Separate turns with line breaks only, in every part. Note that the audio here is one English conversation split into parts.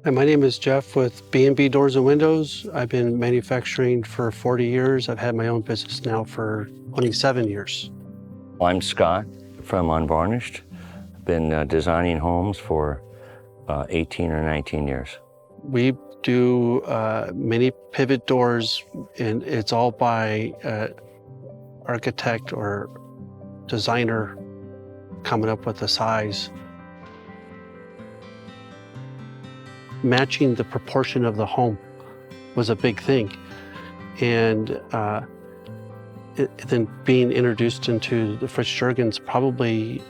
Hi, my name is Jeff with B&B Doors and Windows. I've been manufacturing for 40 years. I've had my own business now for 27 years.
I'm Scott from Unvarnished. I've been designing homes for 18 or 19 years.
We do mini pivot doors, and it's all by architect or designer coming up with the size. Matching the proportion of the home was a big thing. And then being introduced into the FritsJurgens probably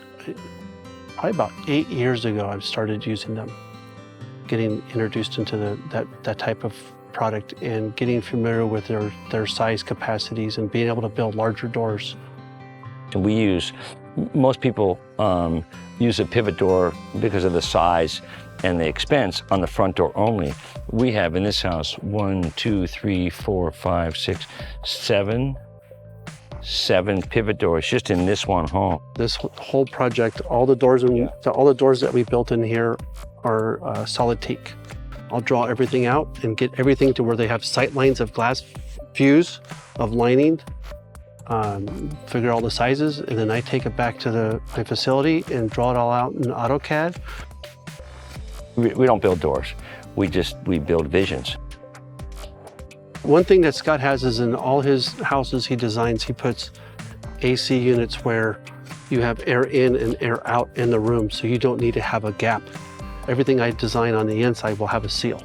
about 8 years ago, I've started using them. Getting introduced into that type of product and getting familiar with their size capacities and being able to build larger doors.
And most people use a pivot door because of the size and the expense on the front door only. We have in this house 1, 2, 3, 4, 5, 6, 7 pivot doors just in this one home.
This whole project, all the doors that we built in here are solid teak. I'll draw everything out and get everything to where they have sight lines of glass views of lining, figure all the sizes, and then I take it back to my facility and draw it all out in AutoCAD.
We don't build doors. We build visions.
One thing that Scott has is in all his houses he designs, he puts AC units where you have air in and air out in the room, so you don't need to have a gap. Everything I design on the inside will have a seal.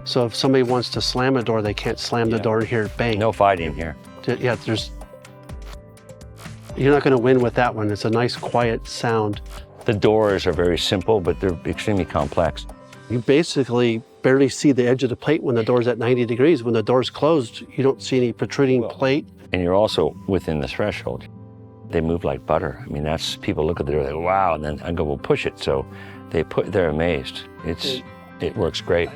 So if somebody wants to slam a door, they can't slam the door and hear it bang.
No fighting here.
Yeah, you're not going to win with that one. It's a nice, quiet sound.
The doors are very simple, but they're extremely complex.
You basically barely see the edge of the plate when the door's at 90 degrees. When the door's closed, you don't see any protruding plate.
And you're also within the threshold. They move like butter. I mean, people look at the door, they go, wow, and then I go, well, push it. So they're amazed. It works great.